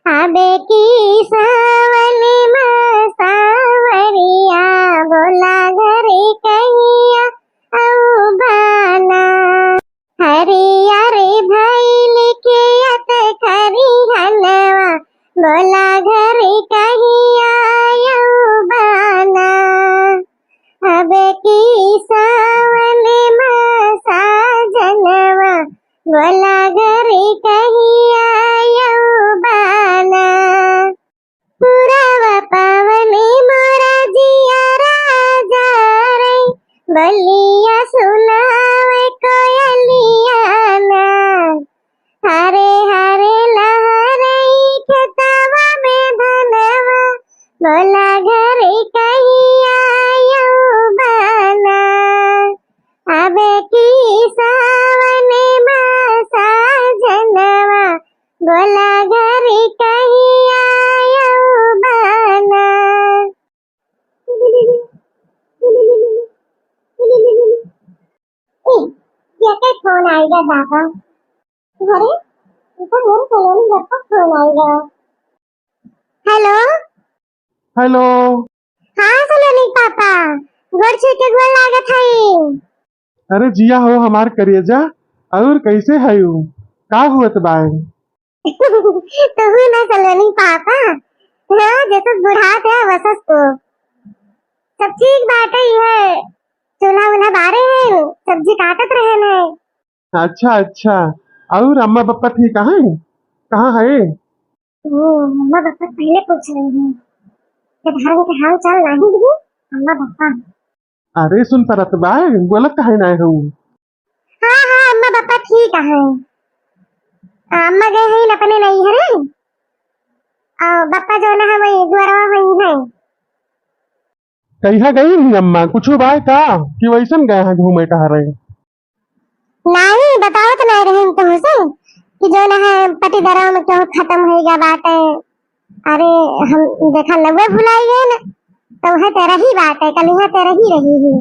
अबे की सावन में सावरिया बोला घरे कहिया औ बाना हरिया रे भाई लिखे अत खरी हनवा बोला घरे कहिया औ बाना अबे की सावन में साजनवा बोला घरे कहिया औ बाना पुरावा पावने मोरा जिया राजा रे बलिया सुनावे कोयलिया ना हरे हरे लहरे खेतवा में धनवा बोला घरे कहिया औ बाना अबे की सावन में साजनवा बोला घरे कहिया औ बाना ये क्या फोन आएगा दादा अरे ऊपर मेरे कॉलोनी घर पर फोन आएगा हेलो हेलो। हाँ सलोनी पापा गोड़ छू के गोड़ लागत है अरे जिया हो हमार करेजा और कैसे है यू का हुआ बाय तो हूँ ना सलोनी पापा हाँ जैसे बुढ़ात है वसस तो सब ठीक बात है चूल्हा उल्हा बारे है सब्जी काटत रहे हैं अच्छा अच्छा और अम्मा पापा ठीक है कहाँ है? मम्मा पापा पहले पूछ रहे हैं कि धारण के हाल चाल नहीं दी अम्मा पापा अरे सुन परत बाय बोलत कहे ना हूँ। हाँ हाँ अम्मा पापा ठीक है अम्मा गए हैं अपने नहीं है रे और पापा जो ना है वही द्वारा वही है कहीं गई नहीं अम्मा कुछ बाय का कि वैसन गए हैं घूमे टहरे? नहीं बताओ तो नहीं रहे तुमसे कि जो ना है पति दराव में क्यों खत्म हो गया बात है अरे हम देखा लगे भुलाई गए ना तो वह तेरा ही बात है कल यहाँ तेरा ही रही ही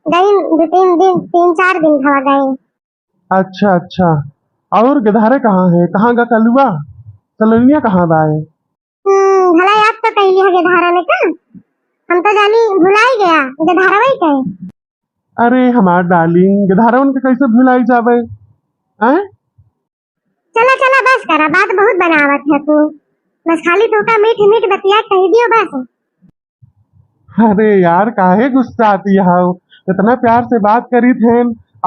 गई 3-4 दिन हवा गए अच्छा अच्छा और गधारे कहाँ है कहाँ गा कलुआ सलोनिया कहाँ बाय? भला याद तो कही है गधारा ने का हम तो जानी भुलाई गया गधारा वही कहे अरे हमार डार्लिंग गधारा उनके कैसे भुलाई जावे हैं? चला चला बस करा बात बहुत बनावत है तू बस खाली तू का मीठ मीठ बतिया कह दियो बस अरे यार काहे गुस्सा आती है इतना प्यार से बात करी थे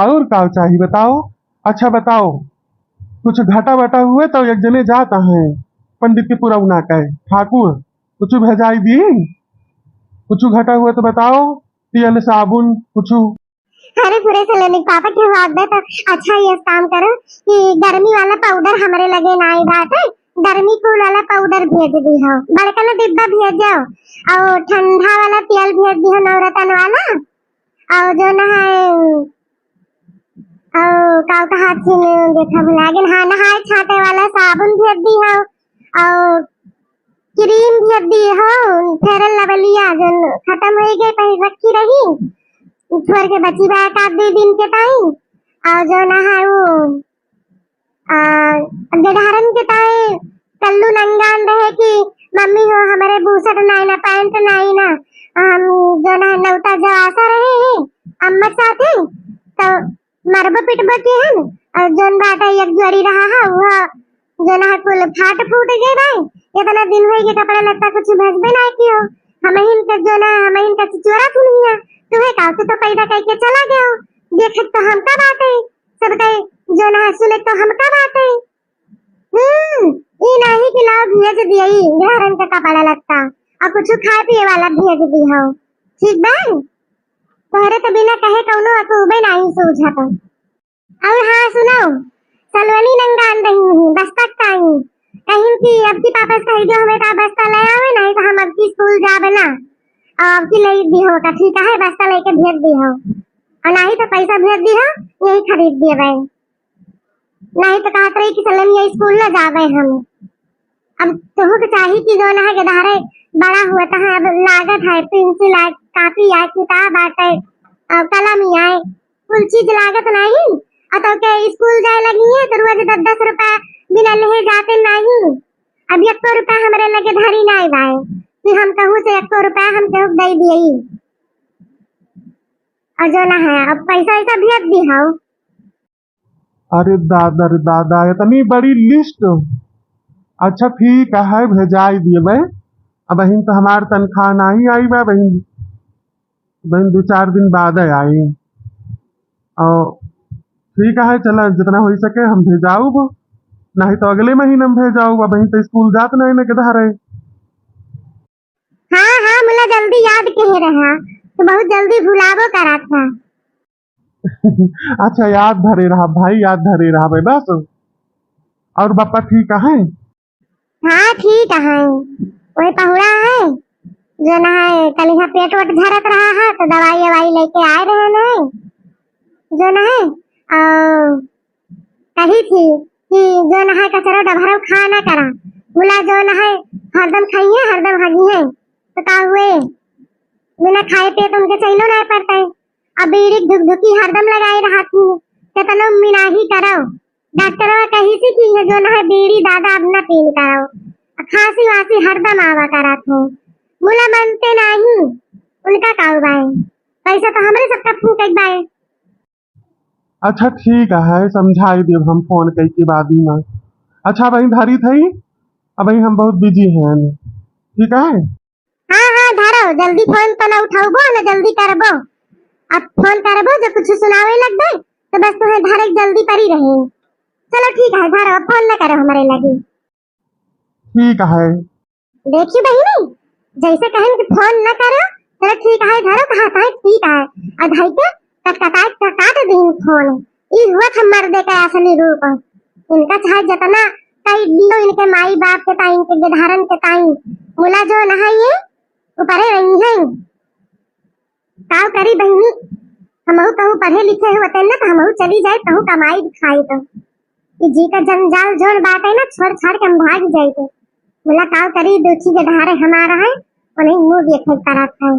और का चाहिए बताओ? अच्छा बताओ कुछ घाटा वाटा हुए तो एक जने जाता है पंडित के पूरा उना कहे ठाकुर कुछ भेजाई दी कुछ घाटा हुआ तो बताओ तेल साबुन कुछ अरे पूरे सलोनी पापा के हाथ दे तो अच्छा ये काम करो कि गर्मी वाला पाउडर हमारे लगे ना आई बात है गर्मी कूल वाला पाउडर भेज दी हो बड़का ना डिब्बा भेज जाओ और ठंडा वाला तेल भेज दी हो नवरत्न वाला और जो ना है और काव का हाथ से देखा भुला गया हाँ नहाए छाटे वाला साबुन भेज दी हो और क्रीम भेज दी हो फेरन लवलिया जो खत्म हो गई पहले रखी रही ऊपर के बची बात आप 2 दिन के टाइम और जो ना है वो गधारन के टाइम कल्लू नंगान रहे कि मम्मी हो हमारे बूसट नहीं ना पैंट नहीं ना हम जो ना नौता जो आशा रहे हैं अम्मा साथे तो मरबो पिटबो के हैं और जोन बात है एक जोड़ी रहा है वो जो ना कुल फाट फूट गए भाई इतना दिन हो गए कपड़ा लत्ता कुछ भेजबे नहीं कियो हम इनके जो ना हम इनका चोरा सुनिया तुम्हें काल से तो पैदा करके चला गया देखे तो हम का बात है सब कहे जो ना सुने तो हम का बात है ये नहीं कि लाओ भेज दिया ही घरन का कपड़ा लगता और कुछ खाए पिए वाला भेज दी हो ठीक बा तोहरे तो बिना कहे कौनो अकूबे नहीं सूझा तो और हाँ सुनो सलवनी नंगान रही हूँ बस्ता टाइम कहीं की अब की पापा कही जो हमें का बस्ता ले आवे नहीं तो हम अब की स्कूल जाबे ना अब की ले दी हो का ठीक है बस्ता लेके भेज दी हो और नहीं तो पैसा भेज दी हो यही खरीद दिए भाई नहीं तो कहत रही कि चलन ये स्कूल ना जावे हम अब तुह के चाहिए कि जो ना है गधारे बड़ा हुआ था अब लागत है पेंसिल आए कापी आए किताब आए कलम आए कुल चीज लागत नहीं और तो के स्कूल जाए लगी है तो रोज 10-10 रुपया बिना ले जाते नहीं अब अब 1 रुपया हमारे लगे धरी नहीं बाए कि हम कहूँ से 1 रुपया हम कहूँ दे दिए और जो ना है अब पैसा ऐसा भेज दी हो। अरे दादा इतनी बड़ी लिस्ट। अच्छा ठीक है भेजाई दिए भाई। अब बहन तो हमार तनख्वाह नहीं आई बा बहन। बहन 2-4 दिन बाद आई। और ठीक है चला जितना हो सके हम भेजाऊ वो। नहीं तो अगले महीने में भेजाऊ बहन तो स्कूल जात नहीं ना किधर है। हाँ हाँ मुला जल्दी याद कह रहा तो बहुत जल्दी भुलावो करा था। अच्छा याद धरे रहा भाई याद धरे रहा भाई बस। और पापा ठीक है? हाँ ठीक है वही पहुड़ा है जो ना है कल यहाँ पेट वट झरत रहा है तो दवाई ववाई लेके आए रहे ना जो ना है कही थी कि जो ना है कचरा डभरा खा ना करा बोला जो ना है हरदम खाइए हरदम भागी है तो का हुए बिना खाए पे तो उनके चलो नहीं पड़ता है। अब बीड़ी धुक हरदम लगाई रहा थी कितना मिनाही करो डॉक्टर कही थी कि जो ना है बीड़ी दादा अब न पीन करो खांसी वासी हरदम आवा करा थे मुला मानते नहीं उनका काऊ बाए पैसा तो हमारे सबका फूक एक बाए। अच्छा ठीक है समझाई देव हम फोन कई के बाद ही में। अच्छा वही धरी थी अब वही हम बहुत बिजी हैं ठीक है। हाँ हाँ धरो जल्दी फोन तो न उठाओ न जल्दी करबो अब फोन करबो जो कुछ सुनावे लग गए तो बस तुम्हें धरे जल्दी पर ही रहे। चलो ठीक है धरो फोन न करो हमारे लगी। ठीक है देखिए बहनी जैसे कहें कि फोन न करो चलो ठीक है धरो कहा था ठीक है और भाई के काट दिन फोन ई हुआ था मर्दे का असली रूप इनका चाहे जितना कई दिलो इनके माई बाप के ताई इनके गधारन के ताई मुला जो नहाइए ऊपर रही है काव करी बहनी हमहू कहूँ पढ़े लिखे होते ना तो हमहू चली जाए कहूँ कमाई दिखाई तो जी का जंजाल जोड़ बात है ना छोड़ छाड़ के हम भाग जाए तो बोला काव करी दूसरी के धारे हमारा है और नहीं मुंह देखे तरह था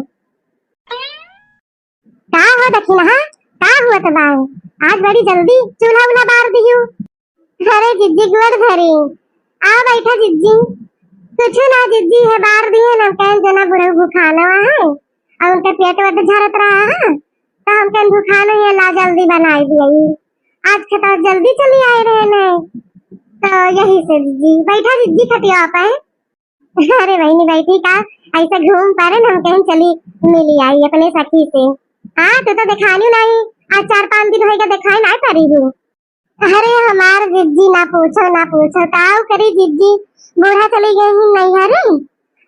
का हो देखी ना का हुआ तो बाय आज बड़ी जल्दी चूल्हा उल्हा बार दियो। अरे जिज्जी गोड़ धरी आ बैठा जिज्जी कुछ ना जिज्जी है बार दिए ना कह जना बुढ़ऊ भूखाना है और उनका पेट वट झरत रहा है तो हम कह भूखाना है ला जल्दी बनाई दिए आज खता जल्दी चली आए रहे ने तो यही से जिज्जी बैठा जिज्जी खटिया पे। अरे बहनी बैठी का ऐसे घूम पा रहे हम कहीं चली मिली आई अपने सखी से। हाँ तू तो दिखानी नहीं आज 4-5 दिन होगा दिखाई नहीं पा रही हूँ। अरे हमार जिज्जी ना पूछो काव करी जिज्जी बूढ़ा चली गई ही नहीं है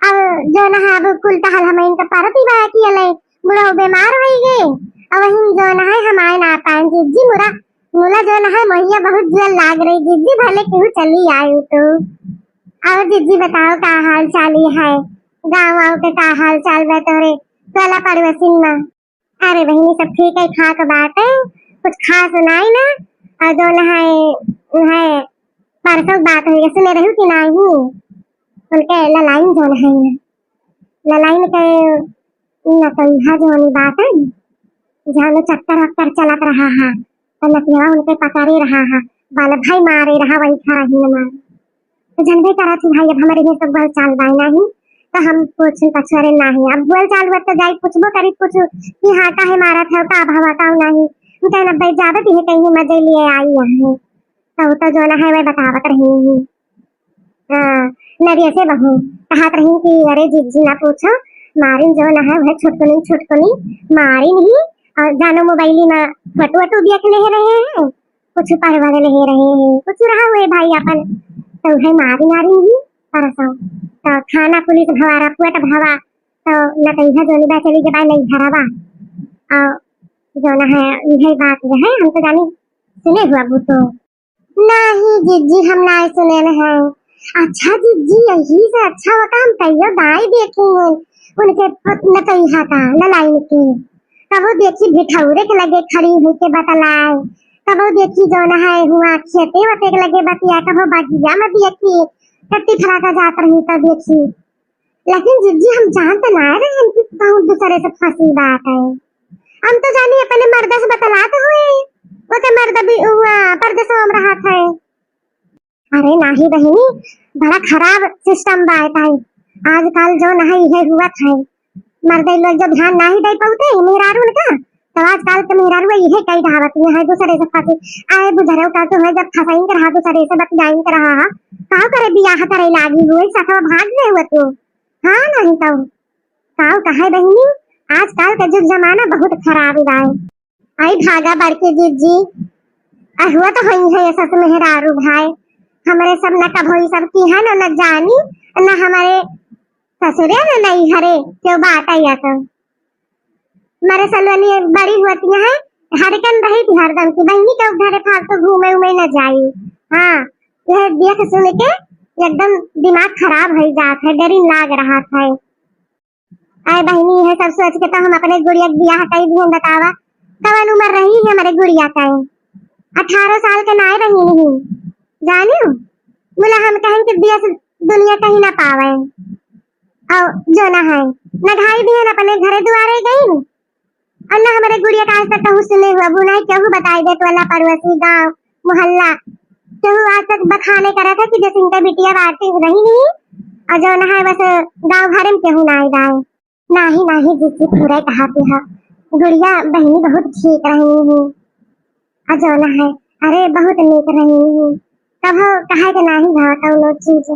अब जो ना है अब कुल टहल हम इनका परती बाकी है बुढ़ा बीमार हो गए अब वही जो ना है हमारे ना पाए जिज्जी मुला जो ना है मैया बहुत जल लाग रही जिज्जी भले क्यों चली आई तो अब जिज्जी बताओ का हाल चाल है गाँव वाँव के का हाल चाल बतौरे चला पड़ोसिन में। अरे बहनी सब ठीक है खा के बात है कुछ खास सुनाई ना और जो ना है परसों बात हुई सुने रही कि नहीं उनके ललाइन जो है ललाइन के न तो यहाँ जो बात है जहाँ चक्कर वक्कर चलत रहा है तो नतिया उनके पकड़े रहा है बाल भाई मारे रहा वही खा रही मार तो जनबे करा थी भाई अब हमारे घर सब बोल चाल बाई नहीं तो हम पूछ पछुआरे नहीं अब बोल चाल हुआ तो जाई पूछबो करी पूछ कि हाँ का है मारा था का भावा का नहीं उनका न भाई ज्यादा ही कहीं मजे लिए आई है तो जो ना है वह बतावत रही हूँ। नरिया से बहू कहत रही कि अरे जिज्जी ना पूछो मारिन जो ना है वह छुटकुनी मारी नहीं और जानो मोबाइल में फोटो देख ले रहे हैं कुछ पढ़वा ले रहे हैं कुछ रहा हुए भाई अपन तो है मारी नहीं परसों तो खाना पुलिस भवारा पुट भवा तो न तो इधर जो निभा चली के बाद नहीं धरावा और जो ना है यही बात जो है हम तो जानी सुने हुआ तो नहीं जिज्जी हम ना सुने हैं। अच्छा जिज्जी यही से अच्छा होता हम तैयो दाई देखेंगे उनके न तो यहाँ था ललाई के कब देखी भिठौरे के लगे खड़ी हुई के बतलाए कब देखी जो ना है हुआ खेते वते के लगे बतिया कब बाजिया में देखी कट्टी फराका जात रही तो देखी लेकिन जिज्जी हम जानते ना रहे हम बहुत दूसरे से फंसी बात है हम तो जानी अपने मर्द से बतलाते हुए वो तो मर्द भी हुआ परदेशों में रहा था। अरे नहीं बहनी बड़ा खराब सिस्टम बा है आजकल जो नहीं है हुआ है मर्दे लोग जब ध्यान नहीं दे पाते मेहरारू का तो आजकल के मेहरारू यही कई धावत है दूसरे से फांसी आए बुझरो का तो है जब फसाइन कर रहा दूसरे से बतियाइन कर रहा काव करे बियाह करे लागी हुई सखा भाग गए हुए तू हाँ नहीं तो काव कहे बहनी आजकल का जुग जमाना बहुत खराब है आई भागा बड़के जीत जी हुआ तो वही है सस मेहरारू भाई हमारे सब न कब होई सब की है न जानी न हमारे ससुरे न नहीं हरे क्यों बात आई तो हमारे सलवनी बड़ी होती है हरकन रही थी हरदम की बहनी के घरे फालतू घूमे उमे न जाई हाँ यह देख सुन के एकदम दिमाग खराब हो जात है डरी लाग रहा था आए बहनी है सब सोच के तो हम अपने गुड़िया बियाह कई भी बतावा कवन उम्र रही है हमारे गुड़िया का 18 साल के नाय रही नहीं जाने बोला हम कहें कि देश दुनिया कहीं ना पावे और जो ना है न ढाई भी है न अपने घरे दुआरे गई और न हमारे गुड़िया का आज तक कहूँ सुने हुआ बुनाई केहू बताई दे तो अल्लाह पड़ोसी गांव मोहल्ला केहू आज तक बखाने करा था कि जैसे इनका बिटिया बातें रही नहीं और जो ना है बस गांव घर में केहू ना आए नहीं जिसकी पूरा कहा है गुड़िया बहनी बहुत ठीक रही हूँ और जो ना है अरे बहुत नीक रही हूँ कब कहा के नहीं भाव चीज